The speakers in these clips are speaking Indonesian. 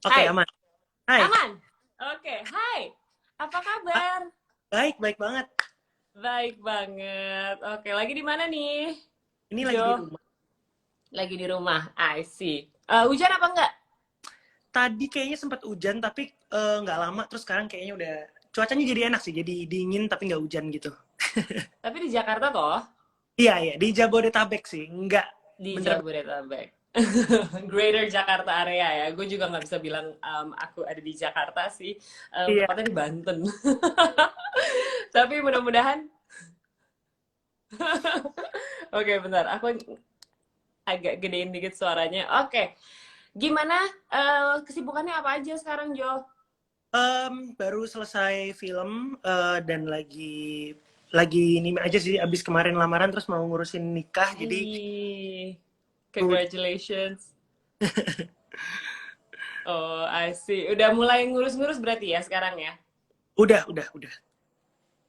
Oke, Hai, aman. Hai. aman? Oke, hai. Apa Ah, kabar? baik, baik banget. Baik banget. Oke, lagi di mana nih, Ini lagi di Jo? rumah. Lagi di rumah. I see. Hujan apa enggak? Tadi kayaknya sempat hujan, tapi nggak lama. Terus sekarang kayaknya udah cuacanya jadi enak sih. Jadi dingin tapi nggak hujan gitu. Tapi di Jakarta toh, Iya, iya. Di Jabodetabek sih. Nggak di bener. Jabodetabek. Greater Jakarta area ya. Gue juga nggak bisa bilang aku ada di Jakarta sih. Iya. Tepatnya di Banten. Tapi mudah-mudahan. Oke, bentar. Aku agak gedein dikit suaranya. Oke. Gimana kesibukannya apa aja sekarang, Jo? Baru selesai film dan lagi ini aja sih. Abis kemarin lamaran terus mau ngurusin nikah. Jadi Hai, udah, congratulations. Oh, I see. Udah mulai ngurus-ngurus berarti ya sekarang ya? udah.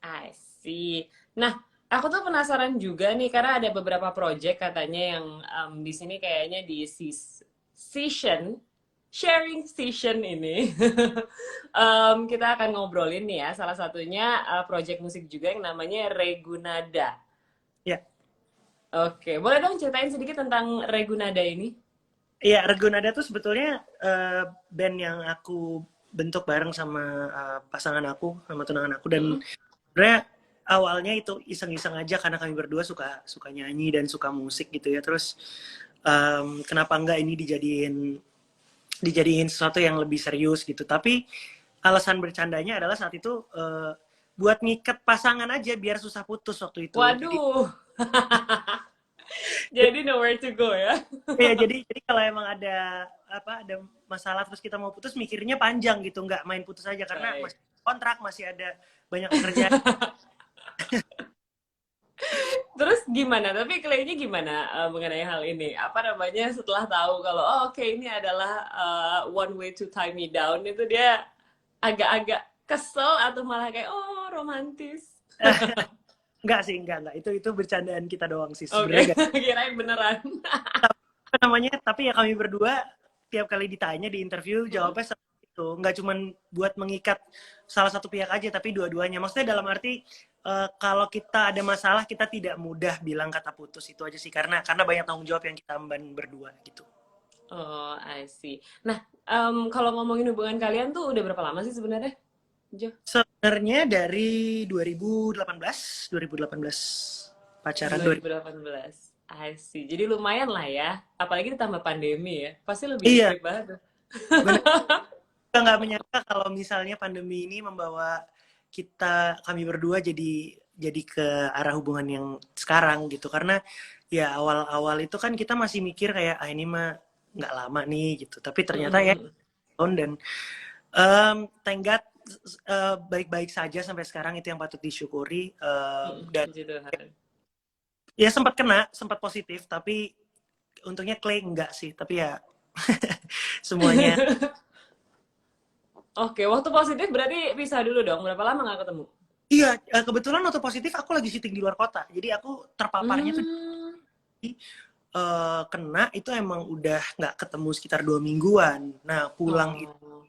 I see. Nah, aku tuh penasaran juga nih karena ada beberapa project katanya yang di sini kayaknya di session, sharing session ini. Kita akan ngobrolin nih ya, salah satunya project musik juga yang namanya Regunada. Ya. Oke, boleh dong ceritain sedikit tentang Regunada ini? Iya, Regonada tuh sebetulnya band yang aku bentuk bareng sama pasangan aku, sama tunangan aku. Dan Mm-mm. sebenarnya awalnya itu iseng-iseng aja karena kami berdua suka suka nyanyi dan suka musik gitu ya. Terus kenapa enggak ini dijadiin sesuatu yang lebih serius gitu. Tapi alasan bercandanya adalah saat itu buat ngiket pasangan aja biar susah putus waktu itu. Jadi Waduh, jadi nowhere to go ya. ya, jadi kalau emang ada masalah terus kita mau putus mikirnya panjang gitu, nggak main putus aja karena Baik. masih kontrak, masih ada banyak pekerjaan. Terus gimana? Tapi kayaknya gimana mengenai hal ini? Apa namanya setelah tahu kalau oh, oke ini adalah one way to tie me down itu dia agak-agak kesel atau malah kayak oh romantis. Nggak sih, nggak. Itu bercandaan kita doang sih Oke, sebenarnya. kirain beneran. Apa namanya? Tapi ya kami berdua tiap kali ditanya di interview Mm-mm. jawabnya seperti itu. Nggak cuma buat mengikat salah satu pihak aja, tapi dua-duanya. Maksudnya dalam arti kalau kita ada masalah kita tidak mudah bilang kata putus itu aja sih karena banyak tanggung jawab yang kita emban berdua gitu. Oh, I see. Nah, kalau ngomongin hubungan kalian tuh udah berapa lama sih sebenarnya, Jo? Sebenarnya dari 2018 pacaran 2000. 2018. I see. Jadi lumayan lah ya. Apalagi ditambah pandemi ya. Pasti lebih Iya, strict banget tuh. benar. Kita nggak menyangka kalau misalnya pandemi ini membawa kami berdua jadi ke arah hubungan yang sekarang gitu. Karena ya awal-awal itu kan kita masih mikir kayak ini mah nggak lama nih gitu. Tapi ternyata ya Mm-mm. tahun dan thank God baik-baik saja sampai sekarang itu yang patut disyukuri. Dan Puji Tuhan. ya sempat positif tapi untungnya Clay enggak sih, tapi ya semuanya. Oke, waktu positif berarti pisah dulu dong. Berapa lama nggak ketemu? Iya, kebetulan waktu positif aku lagi syuting di luar kota, jadi aku terpaparnya tuh Hmm. kena itu emang udah nggak ketemu sekitar 2 mingguan. Nah pulang itu Oh.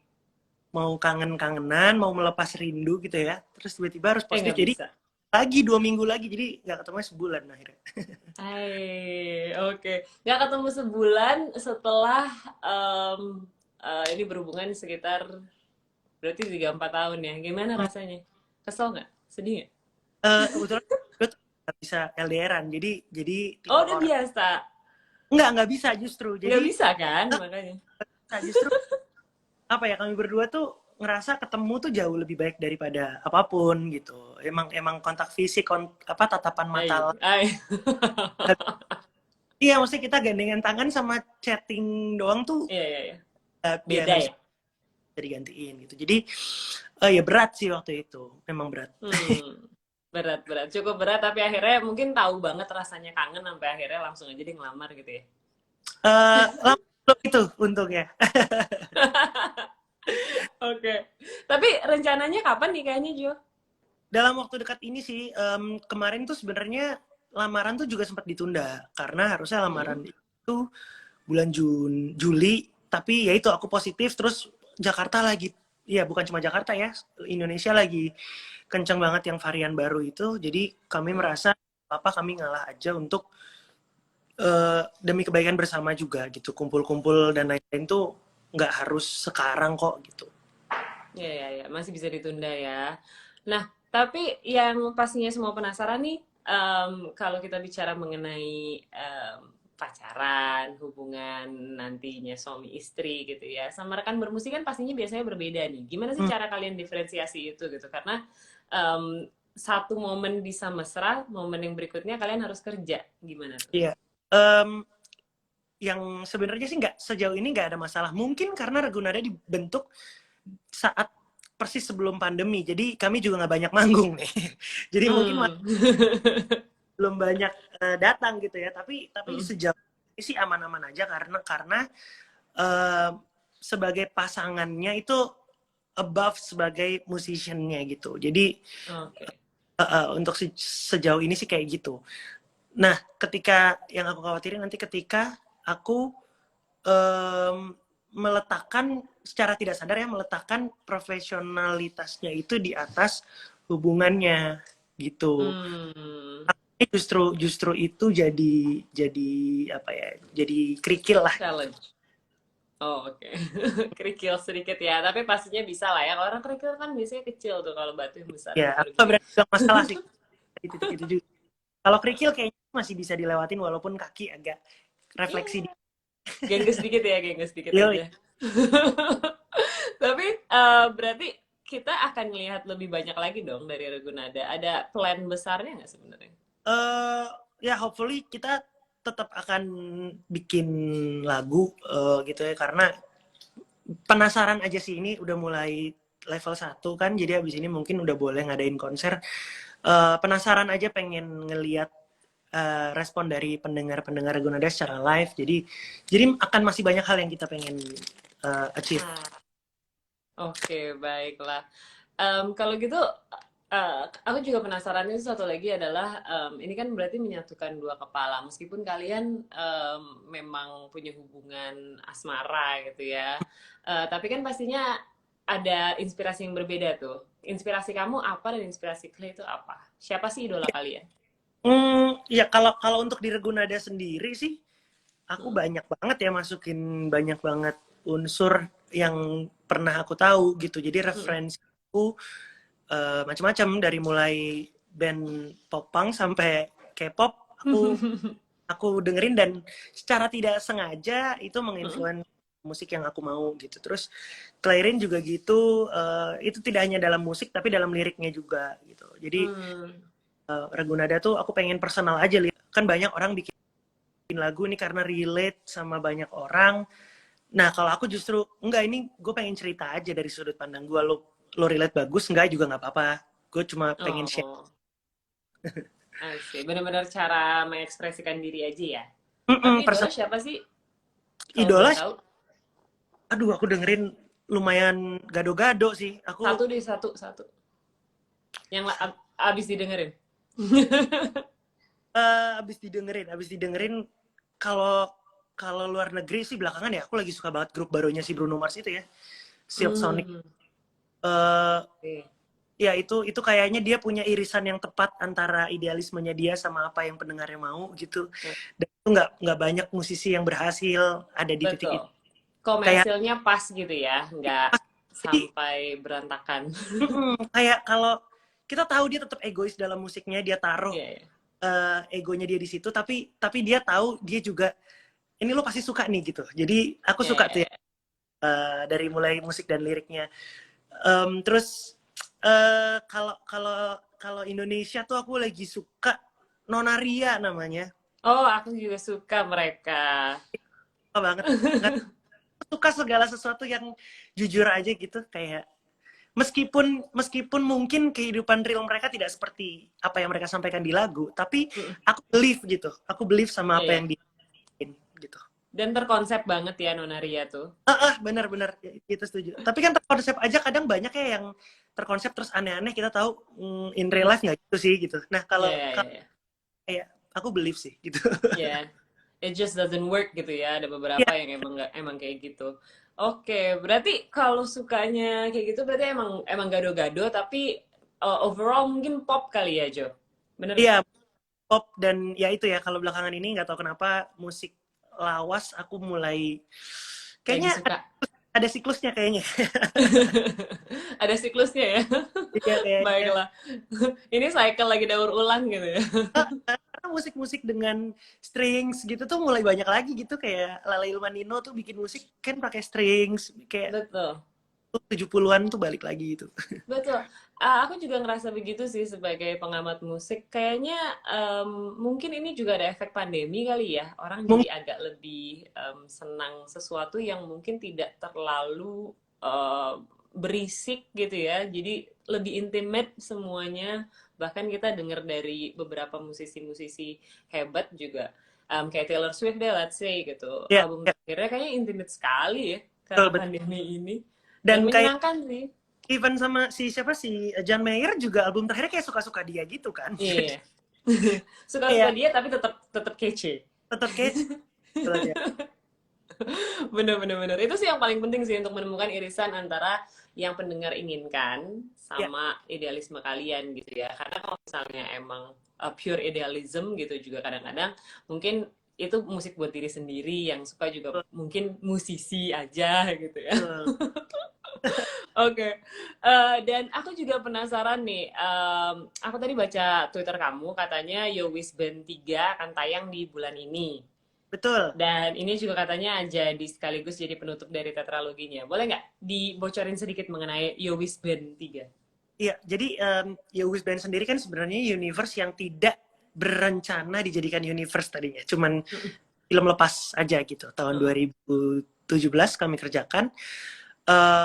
mau kangen-kangenan, mau melepas rindu gitu ya, terus tiba-tiba harus positif, Nggak jadi bisa. lagi 2 minggu lagi, jadi nggak ketemu sebulan akhirnya. Hai, oke. Nggak ketemu sebulan setelah em, ini berhubungan sekitar berarti 3-4 tahun ya. Gimana rasanya? Kesel nggak? Sedih nggak? Kebetulan gue tuh nggak bisa LDRan, jadi tipe Oh, udah orang biasa. nggak bisa justru, Nggak jadi bisa kan, makanya. justru apa ya, kami berdua tuh ngerasa ketemu tuh jauh lebih baik daripada apapun gitu. Emang emang kontak fisik, tatapan mata. Ay, ay. Iya, maksudnya kita gandengan tangan sama chatting doang tuh Iya, iya, iya. ya Beda nggak ya? bisa digantiin gitu. Jadi ya berat sih waktu itu, memang berat. Hmm. Berat, berat. Cukup berat, tapi akhirnya mungkin tahu banget rasanya kangen sampai akhirnya langsung aja dia ngelamar gitu ya. Lama belum itu untungnya. Oke. Tapi rencananya kapan nikahnya, Jo? Dalam waktu dekat ini sih, kemarin tuh sebenarnya lamaran tuh juga sempat ditunda karena harusnya Hmm. lamaran itu bulan Juli, tapi ya itu aku positif terus Jakarta lagi, ya bukan cuma Jakarta ya, Indonesia lagi kencang banget yang varian baru itu. Jadi kami merasa apa kami ngalah aja untuk demi kebaikan bersama juga gitu. Kumpul-kumpul dan lain-lain tuh nggak harus sekarang kok gitu. Ya, ya, ya, masih bisa ditunda ya. Nah, tapi yang pastinya semua penasaran nih, kalau kita bicara mengenai pacaran, hubungan nantinya suami istri gitu ya, sama rekan bermusik kan pastinya biasanya berbeda nih. Gimana sih Hmm, cara kalian diferensiasi itu gitu? Karena em, satu momen bisa mesra, momen yang berikutnya kalian harus kerja. Gimana tuh? iya. Em, yang sebenarnya sih nggak sejauh ini nggak ada masalah. Mungkin karena Ragunada dibentuk saat persis sebelum pandemi, jadi kami juga nggak banyak manggung nih. Jadi mungkin Hmm. belum banyak datang gitu ya. Tapi Hmm. sejauh ini sih aman-aman aja karena eh, sebagai pasangannya itu above sebagai musiciannya gitu. Jadi Oke. untuk sejauh ini sih kayak gitu. Nah, ketika yang aku khawatirin nanti ketika aku meletakkan secara tidak sadar ya meletakkan profesionalitasnya itu di atas hubungannya gitu. Hmm. Justru justru itu jadi apa ya? Jadi kerikil lah. Challenge. Oh, oke. Kerikil sedikit ya, tapi pastinya bisa lah ya. Kalau orang kerikil kan biasanya kecil tuh, kalau batu yang besar Ya, kan aku baru nggak gede. berani bilang masalah sih di titik itu juga. Kalau kerikil kayaknya masih bisa dilewatin walaupun kaki agak refleksi di. Iya, gengges sedikit ya, gengges sedikit Yo, aja. Tapi berarti kita akan melihat lebih banyak lagi dong dari Ragunada. Ada plan besarnya nggak sebenarnya? eh ya hopefully kita tetap akan bikin lagu gitu ya karena penasaran aja sih ini udah mulai level 1 kan jadi abis ini mungkin udah boleh ngadain konser. Penasaran aja pengen ngeliat respon dari pendengar-pendengar Gunada secara live jadi akan masih banyak hal yang kita pengen achieve. Ah, oke, baiklah. Kalau gitu, aku juga penasaran itu satu lagi adalah ini kan berarti menyatukan dua kepala. Meskipun kalian memang punya hubungan asmara gitu ya, tapi kan pastinya ada inspirasi yang berbeda tuh. Inspirasi kamu apa dan inspirasi Clay itu apa? Siapa sih idola kalian? Ya kalau kalau untuk di Regunada sendiri sih aku Hmm. banyak banget ya masukin banyak banget unsur yang pernah aku tahu gitu. Jadi Hmm. referensi aku macam-macam dari mulai band popang sampai K-pop aku dengerin dan secara tidak sengaja itu Hmm. menginfluence musik yang aku mau gitu. Terus Clairin juga gitu, itu tidak hanya dalam musik tapi dalam liriknya juga gitu. Jadi Hmm. Ragunada tuh aku pengen personal aja lihat. Kan banyak orang bikin lagu nih karena relate sama banyak orang. Nah kalau aku justru enggak ini gue pengen cerita aja dari sudut pandang gue. Lo relate bagus enggak juga nggak apa-apa. Gue cuma pengen share. Oh, asik. Benar-benar cara mengekspresikan diri aja ya. Mm-mm, Tapi idola siapa sih? Kalau idola boleh tahu. aduh aku dengerin lumayan gado-gado sih. Aku Satu deh, satu, satu. Yang abis didengerin. abis didengerin kalau kalau luar negeri sih belakangan ya aku lagi suka banget grup barunya si Bruno Mars itu ya, Silk Sonic. Hmm, eh oke. Ya itu kayaknya dia punya irisan yang tepat antara idealismenya dia sama apa yang pendengarnya mau gitu. Dan itu nggak banyak musisi yang berhasil ada di titik Betul. itu. Kayak Komersilnya pas gitu ya, nggak jadi sampai berantakan. kayak kalau kita tahu dia tetap egois dalam musiknya, dia taruh Iya, iya. egonya dia di situ, tapi dia tahu dia juga ini lo pasti suka nih gitu. Jadi aku Iya, suka iya, tuh ya iya. dari mulai musik dan liriknya. Terus kalau kalau kalau Indonesia tuh aku lagi suka Nonaria namanya. Oh, aku juga suka mereka. Suka banget. Nggak suka segala sesuatu yang jujur aja gitu kayak meskipun meskipun mungkin kehidupan real mereka tidak seperti apa yang mereka sampaikan di lagu, tapi Mm, aku believe gitu. Aku believe sama iya, apa iya. yang dia bikin gitu. Dan terkonsep banget ya Nonaria tuh. Benar-benar itu setuju. Tapi kan terkonsep aja kadang banyak ya yang terkonsep terus aneh-aneh kita tahu in real life nggak gitu sih gitu. Nah Iya, kalau iya, iya, iya. kayak aku believe sih gitu. Iya. It just doesn't work gitu ya. Ada Ya, beberapa yang emang nggak emang kayak gitu. Oke, berarti kalau sukanya kayak gitu berarti emang emang gado-gado tapi overall mungkin pop kali ya, Jo. Bener nggak? Iya, pop dan ya itu ya kalau belakangan ini nggak tahu kenapa musik lawas aku mulai Lagi kayaknya suka. ada siklusnya kayaknya. Ada siklusnya ya. Iya kayaknya. Baiklah. Ini cycle lagi daur ulang gitu ya. Karena musik-musik dengan strings gitu tuh mulai banyak lagi gitu kayak Lala Ilmanino tuh bikin musik kan pakai strings kayak Betul. 70-an tuh balik lagi itu. Betul. Aku juga ngerasa begitu sih sebagai pengamat musik. Kayaknya mungkin ini juga ada efek pandemi kali ya. Orang Mungkin jadi agak lebih senang sesuatu yang mungkin tidak terlalu eh, berisik gitu ya. Jadi lebih intimate semuanya. Bahkan kita dengar dari beberapa musisi-musisi hebat juga. Kayak Taylor Swift deh, let's say gitu. ya, Album ya terakhirnya kayaknya intimate sekali ya betul karena betul. pandemi ini. Dan Dan kayak menyenangkan sih. even sama si siapa si John Mayer juga album terakhirnya kayak suka-suka dia gitu kan. Jadi Iya. Suka-suka kayak dia tapi tetap tetap kece. tetap catchy gitu aja. Bener bener bener. Itu sih yang paling penting sih untuk menemukan irisan antara yang pendengar inginkan Ya, sama idealisme kalian gitu ya. Karena kalau misalnya emang pure idealism gitu juga kadang-kadang mungkin itu musik buat diri sendiri, yang suka juga betul, mungkin musisi aja gitu ya. betul. Oke. Dan aku juga penasaran nih, aku tadi baca Twitter kamu katanya Yo Wis Band 3 akan tayang di bulan ini. Betul. Dan ini juga katanya jadi sekaligus jadi penutup dari tetraloginya. Boleh nggak dibocorin sedikit mengenai Yo Wis Band 3? Iya, jadi Yowis Band sendiri kan sebenarnya universe yang tidak berencana dijadikan universe tadinya. Cuman film lepas aja gitu. Tahun 2017 kami kerjakan.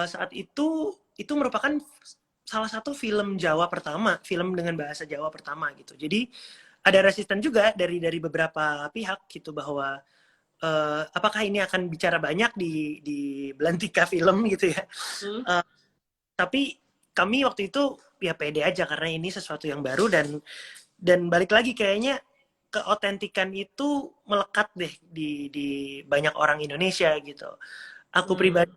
Saat itu merupakan salah satu film Jawa pertama, film dengan bahasa Jawa pertama gitu. Jadi ada resisten juga dari beberapa pihak gitu bahwa apakah ini akan bicara banyak di Belantika film gitu ya. Hmm? Uh, tapi kami waktu itu ya pede aja karena ini sesuatu yang baru dan balik lagi kayaknya keotentikan itu melekat deh di banyak orang Indonesia gitu. Aku Hmm. pribadi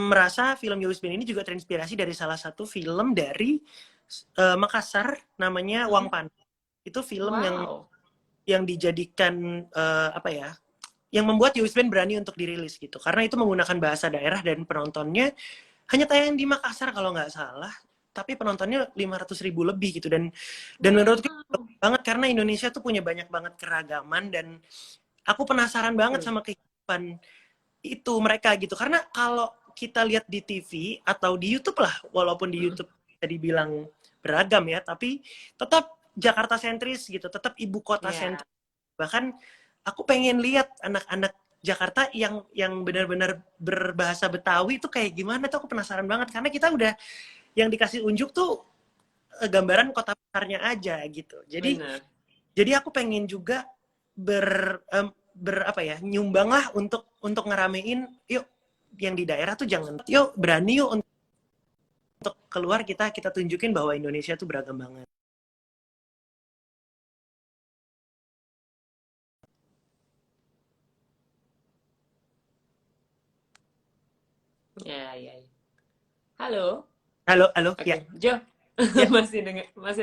merasa film Yowis Band ini juga terinspirasi dari salah satu film dari Makassar namanya Hmm. Wang Pan. Itu film Wow. yang dijadikan apa ya? Yang membuat Yowis Band berani untuk dirilis gitu. Karena itu menggunakan bahasa daerah dan penontonnya hanya tayang di Makassar kalau nggak salah, tapi penontonnya 500.000 lebih gitu dan menurutku Wow. banget karena Indonesia tuh punya banyak banget keragaman dan aku penasaran banget Hmm. sama kehidupan itu mereka gitu karena kalau kita lihat di TV atau di YouTube lah walaupun di Hmm. YouTube bisa dibilang beragam ya tapi tetap Jakarta sentris gitu tetap ibu kota Ya, sentris bahkan aku pengen lihat anak-anak Jakarta yang benar-benar berbahasa Betawi itu kayak gimana tuh aku penasaran banget karena kita udah yang dikasih unjuk tuh gambaran kota besarnya aja gitu. benar. Jadi aku pengen juga apa ya nyumbang lah untuk ngeramein yuk yang di daerah tuh jangan yuk berani yuk untuk keluar kita tunjukin bahwa Indonesia tuh beragam banget. Ya, ya, ya. Halo. Halo halo ya Oke, Jo. ya Masih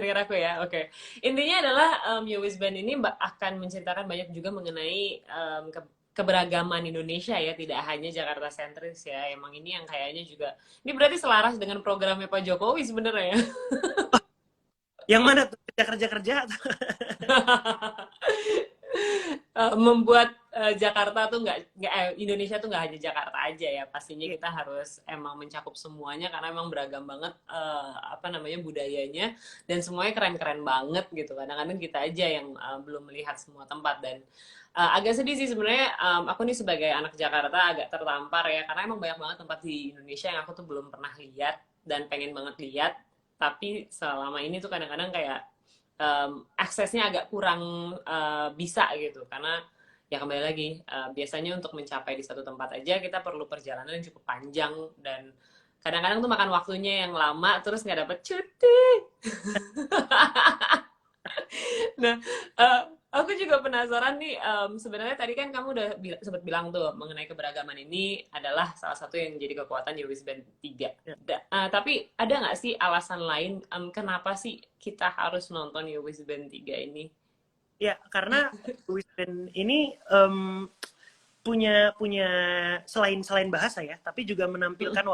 dengar aku ya. Oke. Intinya adalah Yowis Band ini akan menceritakan banyak juga mengenai keberagaman Indonesia ya, tidak hanya Jakarta sentris ya. Emang ini yang kayaknya juga ini berarti selaras dengan programnya Pak Jokowi sebenarnya ya. yang mana tuh kerja kerja kerja Membuat Jakarta tuh Indonesia tuh nggak hanya Jakarta aja ya, pastinya ya, kita harus emang mencakup semuanya karena emang beragam banget apa namanya budayanya dan semuanya keren-keren banget gitu. Kadang-kadang kita aja yang belum melihat semua tempat dan agak sedih sih sebenarnya. Aku nih sebagai anak Jakarta agak tertampar ya karena emang banyak banget tempat di Indonesia yang aku tuh belum pernah lihat dan pengen banget lihat, tapi selama ini tuh kadang-kadang kayak aksesnya agak kurang bisa gitu karena ya kembali lagi biasanya untuk mencapai di satu tempat aja kita perlu perjalanan yang cukup panjang dan kadang-kadang tuh makan waktunya yang lama terus nggak dapet cuti. Nah, Aku juga penasaran nih, sebenarnya tadi kan kamu udah sempat bilang tuh mengenai keberagaman ini adalah salah satu yang jadi kekuatan Yowis Band 3. Ya, Tapi ada nggak sih alasan lain kenapa sih kita harus nonton Yowis Band 3 ini? ya karena Wisden ini punya punya selain selain bahasa ya, tapi juga Mm, menampilkan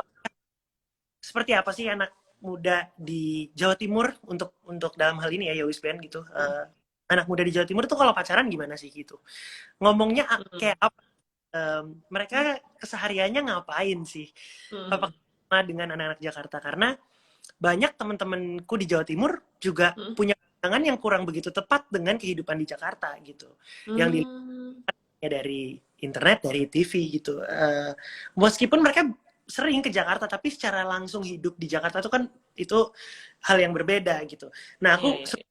seperti apa sih anak muda di Jawa Timur untuk dalam hal ini ya Yowis Band gitu. mm, Anak muda di Jawa Timur tuh kalau pacaran gimana sih gitu? Ngomongnya mm, kayak apa? Mereka kesehariannya ngapain sih? Apa mm, sama dengan anak-anak Jakarta? Karena banyak teman-temanku di Jawa Timur juga mm, punya pandangan yang kurang begitu tepat dengan kehidupan di Jakarta gitu. Yang mm. dilihatnya dari internet, dari TV gitu. Meskipun mereka sering ke Jakarta, tapi secara langsung hidup di Jakarta itu kan itu hal yang berbeda gitu. Nah, Iya, aku iya, iya.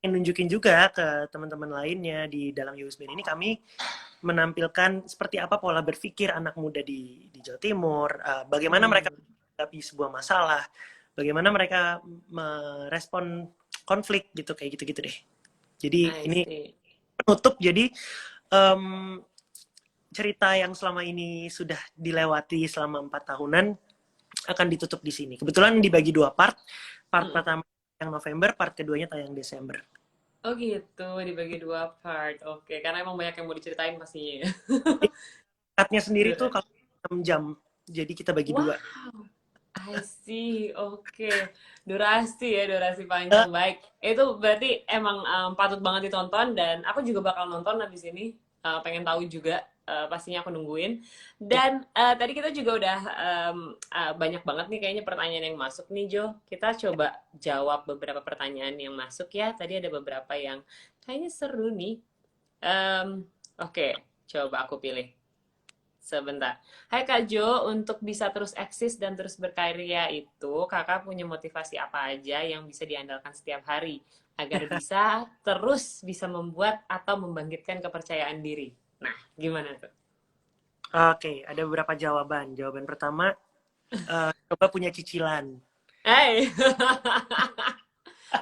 ingin nunjukin juga ke teman-teman lainnya di dalam USB ini kami menampilkan seperti apa pola berpikir anak muda di Jawa Timur, bagaimana mereka Hmm, menghadapi sebuah masalah, bagaimana mereka merespon konflik gitu kayak gitu-gitu deh. Jadi I ini see. penutup jadi um, cerita yang selama ini sudah dilewati selama 4 tahunan akan ditutup di sini. Kebetulan dibagi 2 part. Part Mm. pertama yang November, part keduanya tayang Desember. Oh gitu, dibagi 2 part. Oke, karena emang banyak yang mau diceritain pastinya ya. Cutnya sendiri tuh Durasi. kalau 6 jam, jadi kita bagi Wah, 2. I see. Oke. Durasi ya, durasi Eh, panjang. Baik. Itu berarti emang patut banget ditonton dan aku juga bakal nonton habis ini. Pengen tahu juga. Pastinya aku nungguin. ya. Dan tadi kita juga udah banyak banget nih kayaknya pertanyaan yang masuk nih Jo. Kita coba jawab beberapa pertanyaan yang masuk ya. Tadi ada beberapa yang kayaknya seru nih. Oke, coba aku pilih. Sebentar. Hai Kak Jo, untuk bisa terus eksis dan terus berkarya itu, kakak punya motivasi apa aja yang bisa diandalkan setiap hari agar bisa terus bisa membuat atau membangkitkan kepercayaan diri. Nah, gimana tuh? Oke, ada beberapa jawaban. Jawaban pertama, coba punya cicilan. Hai,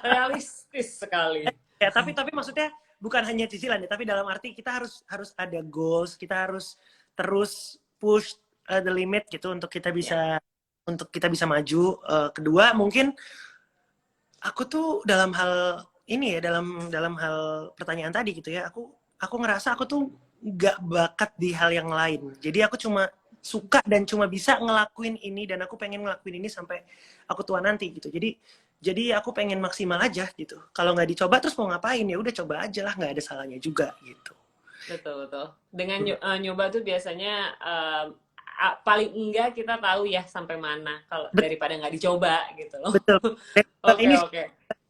realistis sekali. Ya, tapi maksudnya bukan hanya cicilan ya, tapi dalam arti kita harus harus ada goals, kita harus terus push the limit gitu Ya. untuk kita bisa maju. Kedua, mungkin aku tuh dalam hal ini ya, dalam dalam hal pertanyaan tadi gitu ya, aku ngerasa aku tuh nggak bakat di hal yang lain. Jadi aku cuma suka dan cuma bisa ngelakuin ini dan aku pengen ngelakuin ini sampai aku tua nanti gitu. Jadi aku pengen maksimal aja gitu. Kalau nggak dicoba terus mau ngapain ya udah coba aja lah, nggak ada salahnya juga gitu. Betul, betul. Dengan nyoba tuh biasanya paling enggak kita tahu ya sampai mana kalau daripada nggak dicoba gitu loh. Betul. Dan Oke, ini oke.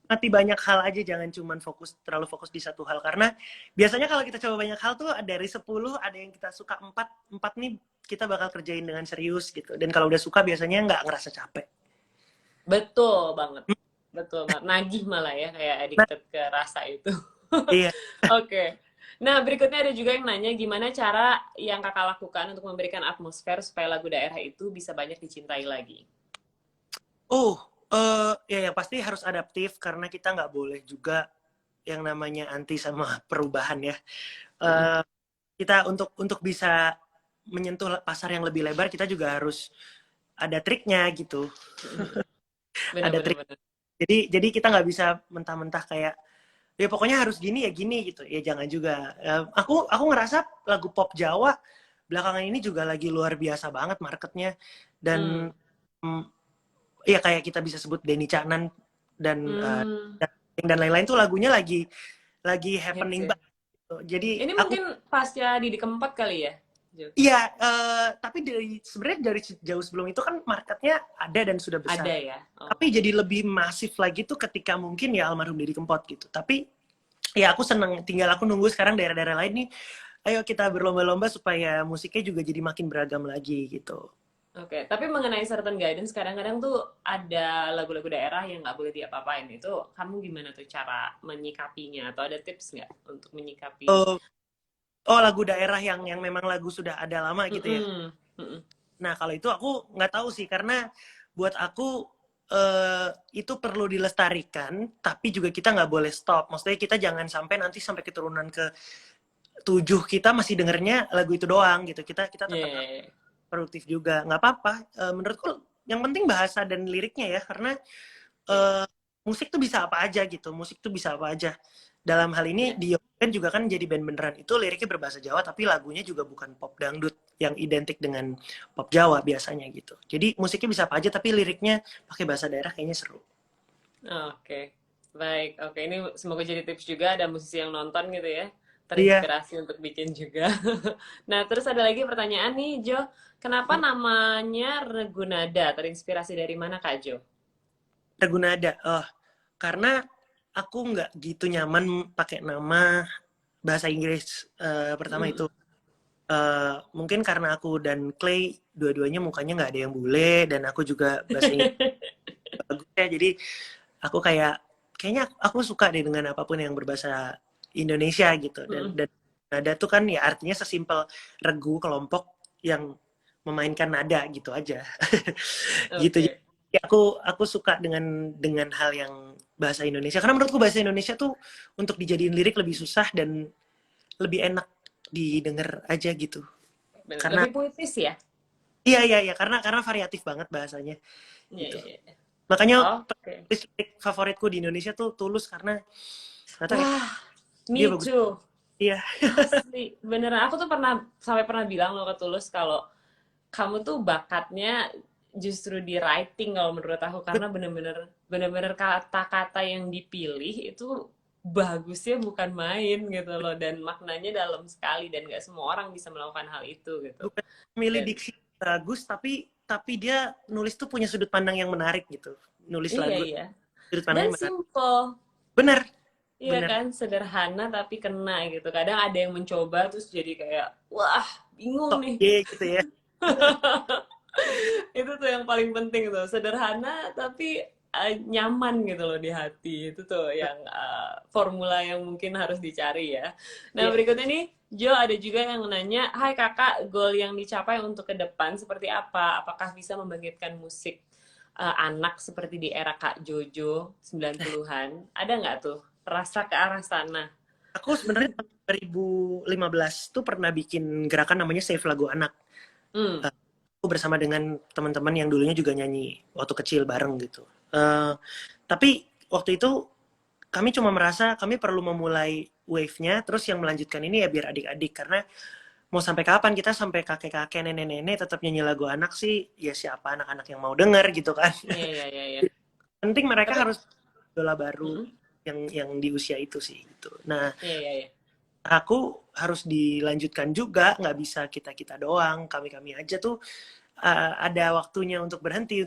mati banyak hal aja, jangan cuman terlalu fokus di satu hal karena biasanya kalau kita coba banyak hal tuh dari 10 ada yang kita suka 4 nih kita bakal kerjain dengan serius gitu. Dan kalau udah suka biasanya nggak ngerasa capek. Betul banget. Betul banget. Nagih malah ya kayak Nah, addicted ke rasa itu. iya. Oke. Nah, berikutnya ada juga yang nanya gimana cara yang kakak lakukan untuk memberikan atmosfer supaya lagu daerah itu bisa banyak dicintai lagi. Oh, ya yang pasti harus adaptif karena kita nggak boleh juga yang namanya anti sama perubahan ya. Mm-mm. Eh, kita untuk bisa menyentuh pasar yang lebih lebar kita juga harus ada triknya gitu. Mm-mm. Bener, Ada bener, trik. bener. Jadi kita nggak bisa mentah-mentah kayak ya pokoknya harus gini ya gini gitu. Ya jangan juga. Aku ngerasa lagu pop Jawa belakangan ini juga lagi luar biasa banget marketnya dan Mm. mm, ya kayak kita bisa sebut Denny Caknan dan Mm. dan lain-lain tuh lagunya lagi Hits happening ya. banget gitu. Jadi Ini aku mungkin pasca Didi Kempot kali ya, Jo? iya tapi sebenarnya dari jauh sebelum itu kan marketnya ada dan sudah besar. Ada ya? Oh. Tapi jadi lebih masif lagi tuh ketika mungkin ya almarhum Didi Kempot gitu. Tapi ya aku seneng, tinggal aku nunggu sekarang daerah-daerah lain nih, ayo kita berlomba-lomba supaya musiknya juga jadi makin beragam lagi gitu. Oke, tapi mengenai certain guidance, kadang-kadang tuh ada lagu-lagu daerah yang nggak boleh diapa-apain. Itu kamu gimana tuh cara menyikapinya? Atau ada tips nggak untuk menyikapi? Oh, oh lagu daerah yang memang lagu sudah ada lama gitu ya. Mm-mm. Mm-mm. Nah kalau itu aku nggak tahu sih karena buat aku itu perlu dilestarikan, tapi juga kita nggak boleh stop. Maksudnya kita jangan sampai nanti sampai keturunan ke 7 kita masih dengernya lagu itu doang gitu. Kita tetap Yeah. produktif juga, nggak apa-apa. Menurutku yang penting bahasa dan liriknya ya, karena Yeah. musik tuh bisa apa aja gitu. Musik tuh bisa apa aja. Dalam hal ini Yeah. Dio kan juga kan jadi band beneran. Itu liriknya berbahasa Jawa tapi lagunya juga bukan pop dangdut yang identik dengan pop Jawa biasanya gitu. Jadi musiknya bisa apa aja tapi liriknya pakai bahasa daerah kayaknya seru. Oke, baik. Oke, ini semoga jadi tips juga ada musisi yang nonton gitu ya, Iya, terinspirasi untuk bikin juga. Nah, terus ada lagi pertanyaan nih, Jo. Kenapa namanya Regunada? Terinspirasi dari mana, Kak Jo? Ragunada. Oh, karena aku nggak gitu nyaman pakai nama bahasa Inggris pertama itu. Mm. Mungkin karena aku dan Clay dua-duanya mukanya nggak ada yang bule dan aku juga bahasa Inggris bagus ya. Jadi aku kayaknya aku suka deh dengan apapun yang berbahasa Indonesia gitu. Dan Mm. dan nada tuh kan ya artinya sesimpel regu kelompok yang memainkan nada gitu aja. Gitu. Jadi Oke. aku suka dengan hal yang bahasa Indonesia karena menurutku bahasa Indonesia tuh untuk dijadiin lirik lebih susah dan lebih enak didengar aja gitu. Bener. Karena Lebih puitis ya? iya karena variatif banget bahasanya Iya, gitu. iya, iya. Makanya Oke. lirik favoritku di Indonesia tuh Tulus karena nggak tahu ya Wah, dia me bagus. too. Iya. Asli, beneran. Aku tuh sampai pernah bilang loh ke Tulus kalau kamu tuh bakatnya justru di writing kalau menurut aku karena bener-bener kata-kata yang dipilih itu bagusnya bukan main gitu loh dan maknanya dalam sekali dan gak semua orang bisa melakukan hal itu gitu. Bukan milih Dan diksi bagus tapi dia nulis tuh punya sudut pandang yang menarik gitu. Nulis iya lagu iya. sudut Dan pandangnya menarik. simple. Bener, Iya bener. kan, sederhana tapi kena gitu. Kadang ada yang mencoba terus jadi kayak, wah, bingung Tok nih. ye gitu ya. Itu tuh yang paling penting tuh, sederhana tapi nyaman gitu loh di hati. Itu tuh yang formula yang mungkin harus dicari ya. Nah, Iya. berikutnya nih, Jo ada juga yang nanya, "Hai Kakak, goal yang dicapai untuk ke depan seperti apa? Apakah bisa membangkitkan musik anak seperti di era Kak Jojo 90-an? Ada nggak tuh rasa ke arah sana?" Aku sebenarnya tahun 2015 tuh pernah bikin gerakan namanya Save Lagu Anak. Hmm, Aku bersama dengan teman-teman yang dulunya juga nyanyi waktu kecil bareng gitu. Tapi waktu itu kami cuma merasa kami perlu memulai wave-nya, terus yang melanjutkan ini ya biar adik-adik karena mau sampai kapan kita sampai kakek-kakek nenek-nenek tetap nyanyi lagu anak sih, ya siapa anak-anak yang mau denger gitu kan. iya, iya, iya, iya. Penting mereka Tapi, harus idola baru mm, yang di usia itu sih gitu. Nah, iya, iya, iya. aku harus dilanjutkan juga, nggak bisa kita-kita doang, kami-kami aja tuh ada waktunya untuk berhenti,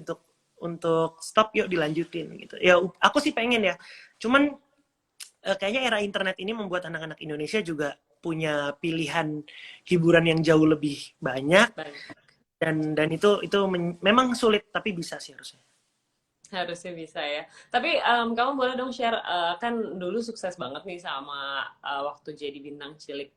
untuk stop, yuk dilanjutin gitu. Ya aku sih pengen ya, cuman kayaknya era internet ini membuat anak-anak Indonesia juga punya pilihan hiburan yang jauh lebih banyak Banyak. dan itu memang sulit tapi bisa sih harusnya. Harusnya bisa ya. Tapi kamu boleh dong share, kan dulu sukses banget nih sama waktu jadi bintang cilik.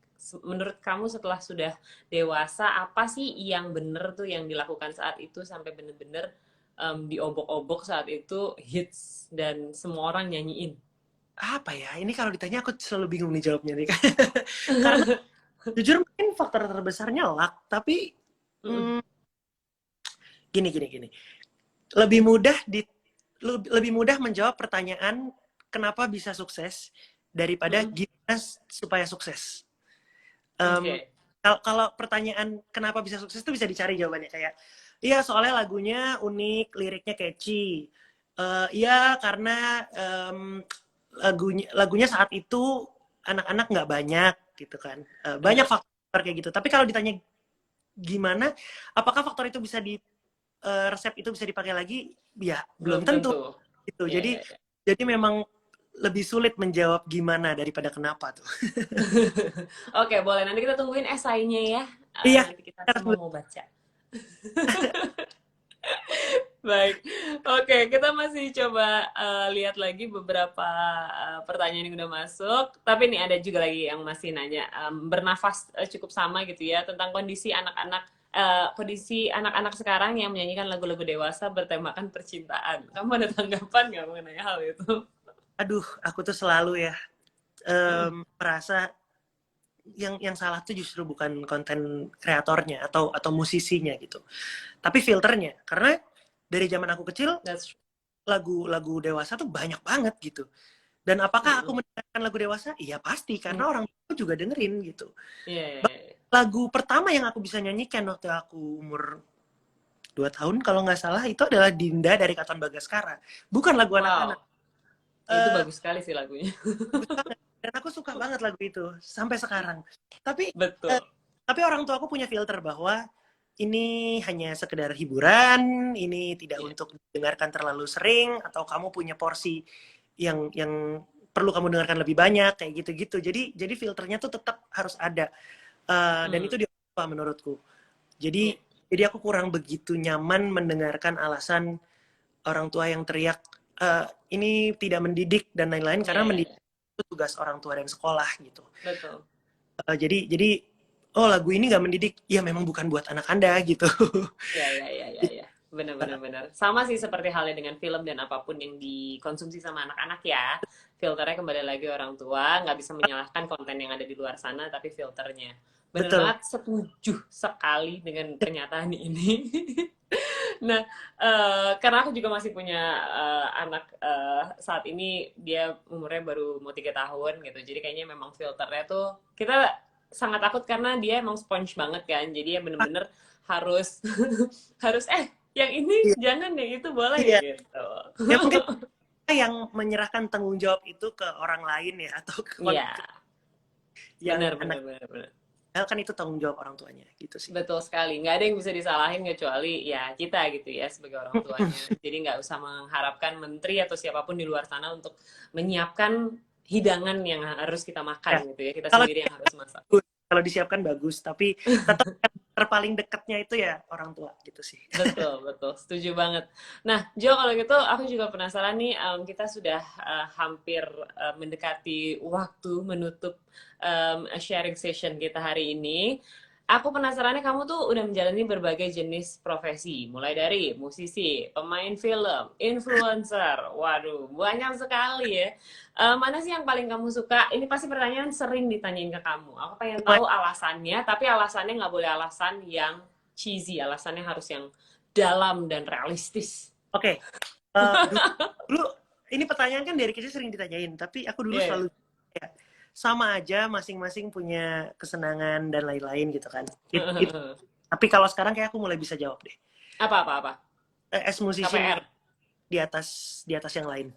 Menurut kamu setelah sudah dewasa, apa sih yang bener tuh yang dilakukan saat itu sampai bener-bener diobok-obok saat itu hits dan semua orang nyanyiin? Apa ya? Ini kalau ditanya aku selalu bingung nih jawabnya nih. Karena jujur mungkin faktor terbesarnya luck, tapi Mm-mm. gini. Lebih mudah lebih mudah menjawab pertanyaan kenapa bisa sukses daripada Mm-mm. gimana supaya sukses. Um, Oke. kalau pertanyaan kenapa bisa sukses itu bisa dicari jawabannya kayak iya soalnya lagunya unik, liriknya catchy. Iya karena lagunya saat itu anak-anak nggak banyak gitu kan. Banyak Bener. faktor kayak gitu. Tapi kalau ditanya gimana, apakah faktor itu bisa resep itu bisa dipakai lagi? Ya belum Belum tentu tentu. gitu. Ya, Jadi ya, ya. jadi memang lebih sulit menjawab gimana daripada kenapa tuh. Oke, boleh. Nanti kita tungguin esainya ya. Iya, Nanti kita semua mau baca. Baik, oke kita masih coba lihat lagi beberapa pertanyaan yang udah masuk. Tapi nih ada juga lagi yang masih nanya bernafas cukup sama gitu ya tentang kondisi anak-anak kondisi anak-anak sekarang yang menyanyikan lagu-lagu dewasa bertemakan percintaan. Kamu ada tanggapan nggak mengenai hal itu? Aduh, aku tuh selalu ya merasa yang salah tuh justru bukan konten kreatornya atau musisinya gitu, tapi filternya. Karena dari zaman aku kecil That's true. lagu-lagu dewasa tuh banyak banget gitu. Dan apakah aku Mm-mm. mendengarkan lagu dewasa? Iya pasti, Mm. karena orang tua juga dengerin gitu. Iya, iya, iya. Lagu pertama yang aku bisa nyanyikan waktu aku umur 2 tahun kalau nggak salah itu adalah Dinda dari Katon Bagaskara. Bukan lagu anak-anak. Wow, itu Eh, bagus sekali sih lagunya. bagus banget. Dan aku suka banget lagu itu sampai sekarang. Tapi Betul. tapi orang tua aku punya filter bahwa ini hanya sekedar hiburan, ini tidak Iya. untuk didengarkan terlalu sering, atau kamu punya porsi yang perlu kamu dengarkan lebih banyak kayak gitu-gitu. Jadi filternya tuh tetap harus ada. Dan Hmm. itu dia menurutku. Iya. Jadi aku kurang begitu nyaman mendengarkan alasan orang tua yang teriak ini tidak mendidik dan lain-lain, Iya, karena iya, mendidik iya. itu tugas orang tua dan sekolah gitu. Betul. Jadi oh lagu ini nggak mendidik, ya memang bukan buat anak Anda gitu. Iya, iya, iya, iya, iya. Benar, benar, benar. Sama sih seperti halnya dengan film dan apapun yang dikonsumsi sama anak-anak ya. Filternya kembali lagi orang tua, nggak bisa menyalahkan konten yang ada di luar sana, tapi filternya. Bener Betul. banget, setuju sekali dengan pernyataan ini. Nah, karena aku juga masih punya anak saat ini, dia umurnya baru mau 3 tahun gitu. Jadi kayaknya memang filternya tuh kita sangat takut karena dia emang sponge banget kan. Jadi ya bener-bener harus harus yang ini Iya, jangan, yang itu boleh iya. gitu. Ya mungkin yang menyerahkan tanggung jawab itu ke orang lain ya, atau Iya, yang benar, anak, benar, benar, benar. kan itu tanggung jawab orang tuanya gitu sih. Betul sekali. Nggak ada yang bisa disalahin kecuali ya kita gitu ya sebagai orang tuanya. Jadi nggak usah mengharapkan menteri atau siapapun di luar sana untuk menyiapkan hidangan yang harus kita Ya, makan gitu ya. Kita kalau sendiri yang harus masak. kalau disiapkan bagus, tapi tetap yang terpaling dekatnya itu ya orang tua gitu sih. Betul, betul. Setuju banget. Nah, Jo, kalau gitu aku juga penasaran nih, kita sudah hampir mendekati waktu menutup sharing session kita hari ini. Aku penasarannya kamu tuh udah menjalani berbagai jenis profesi, mulai dari musisi, pemain film, influencer. Waduh, banyak sekali ya. Mana sih yang paling kamu suka? Ini pasti pertanyaan sering ditanyain ke kamu. Aku pengen tahu alasannya, tapi alasannya nggak boleh alasan yang cheesy, alasannya harus yang dalam dan realistis. Oke, dulu, dulu ini pertanyaan kan dari kecil sering ditanyain, tapi aku dulu Iya. selalu ya, sama aja, masing-masing punya kesenangan dan lain-lain gitu kan. Tapi kalau sekarang kayak aku mulai bisa jawab deh. Apa-apa-apa? As musician KPR. di atas yang lain.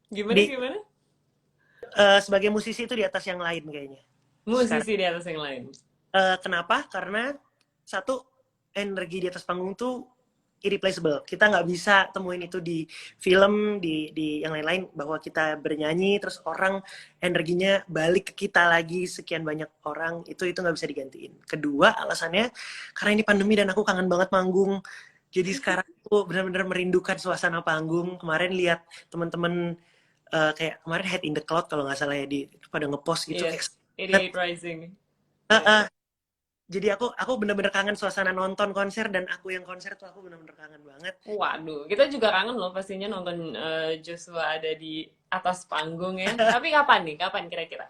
Gimana, Di gimana? sebagai musisi itu di atas yang lain kayaknya. Sekarang. Musisi di atas yang lain. Kenapa? Karena satu, energi di atas panggung tuh irreplaceable. Kita nggak bisa temuin itu di film, di yang lain-lain, bahwa kita bernyanyi terus orang energinya balik ke kita lagi, sekian banyak orang, itu nggak bisa digantiin. Kedua alasannya karena ini pandemi dan aku kangen banget manggung. Jadi sekarang aku benar-benar merindukan suasana panggung. Kemarin lihat teman-teman kayak kemarin Head in the Cloud kalau nggak salah ya, pada ngepost gitu kayak Yes, 88 Rising. uh, Yeah. uh, jadi aku bener-bener kangen suasana nonton konser, dan aku yang konser tuh aku bener-bener kangen banget. Waduh, kita juga kangen loh pastinya nonton Joshua ada di atas panggung ya. Tapi kapan nih? Kapan kira-kira?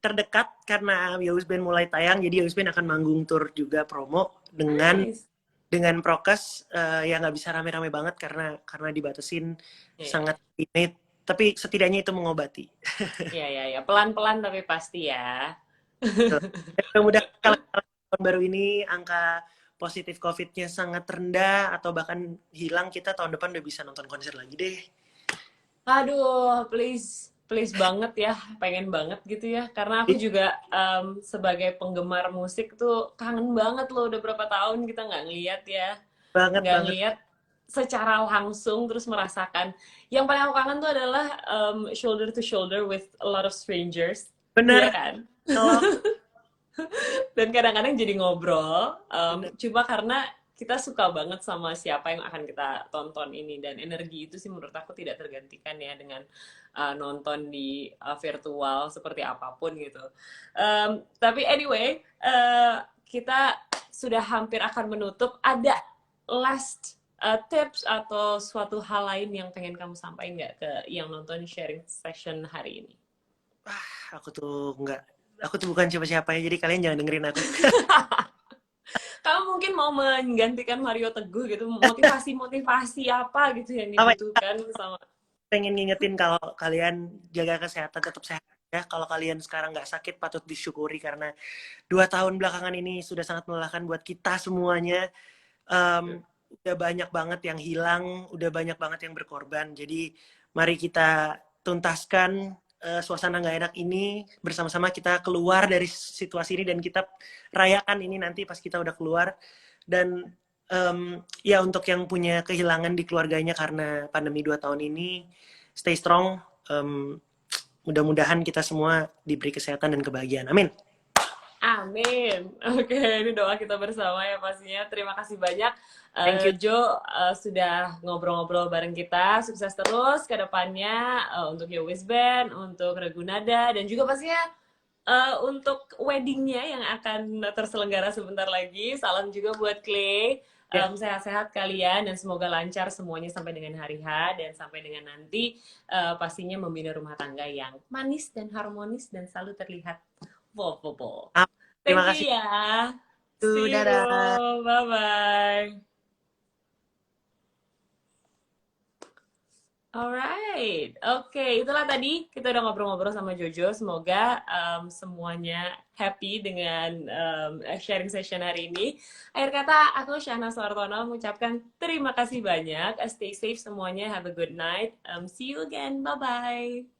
Terdekat karena Yowis Band mulai tayang, jadi Yowis Band akan manggung tour juga promo Nice. dengan prokes, ya nggak bisa rame-rame banget karena dibatasin, Iya, sangat limit. Tapi setidaknya itu mengobati. iya, iya, iya. Pelan-pelan tapi pasti ya. Mudah-mudahan kalau tahun baru ini angka positif COVID-nya sangat rendah atau bahkan hilang, kita tahun depan udah bisa nonton konser lagi deh. Aduh, please, please banget ya, pengen banget gitu ya. Karena aku juga sebagai penggemar musik tuh kangen banget loh, udah berapa tahun kita nggak ngeliat ya. Banget Nggak banget. ngeliat secara langsung, terus merasakan. Yang paling aku kangen tuh adalah shoulder to shoulder with a lot of strangers. Bener. Iya kan? Kalau Dan kadang-kadang jadi ngobrol, bener. cuma karena kita suka banget sama siapa yang akan kita tonton ini, dan energi itu sih menurut aku tidak tergantikan ya dengan nonton di virtual seperti apapun gitu. Tapi anyway, kita sudah hampir akan menutup. Ada last tips atau suatu hal lain yang pengen kamu sampaikan nggak ke yang nonton sharing session hari ini? Aku tuh bukan siapa-siapa ya, jadi kalian jangan dengerin aku. Kamu mungkin mau menggantikan Mario Teguh gitu, motivasi-motivasi apa gitu yang Apa dibutuhkan sama. pengen ngingetin kalau kalian jaga kesehatan, tetap sehat ya. Kalau kalian sekarang nggak sakit, patut disyukuri karena 2 tahun belakangan ini sudah sangat melelahkan buat kita semuanya. Udah banyak banget yang hilang, udah banyak banget yang berkorban. Jadi mari kita tuntaskan suasana nggak enak ini bersama-sama, kita keluar dari situasi ini dan kita rayakan ini nanti pas kita udah keluar. Dan ya untuk yang punya kehilangan di keluarganya karena pandemi 2 tahun ini, stay strong. Mudah-mudahan kita semua diberi kesehatan dan kebahagiaan. Amin. Amin. Oke, ini doa kita bersama ya pastinya. Terima kasih banyak Thank you. Jo sudah ngobrol-ngobrol bareng kita. Sukses terus ke depannya untuk Yowis Band, untuk Ragunada, dan juga pastinya untuk weddingnya yang akan terselenggara sebentar lagi. Salam juga buat Clay. Sehat-sehat kalian dan semoga lancar semuanya sampai dengan hari H dan sampai dengan nanti pastinya membina rumah tangga yang manis dan harmonis dan selalu terlihat wow. Terima Thank kasih. you ya. See you. Dadah. Bye-bye. Alright, oke, itulah tadi kita udah ngobrol-ngobrol sama Jojo. Semoga semuanya happy dengan sharing session hari ini. Akhir kata, aku Syahna Suartono mengucapkan terima kasih banyak. Stay safe semuanya, have a good night. See you again, bye-bye.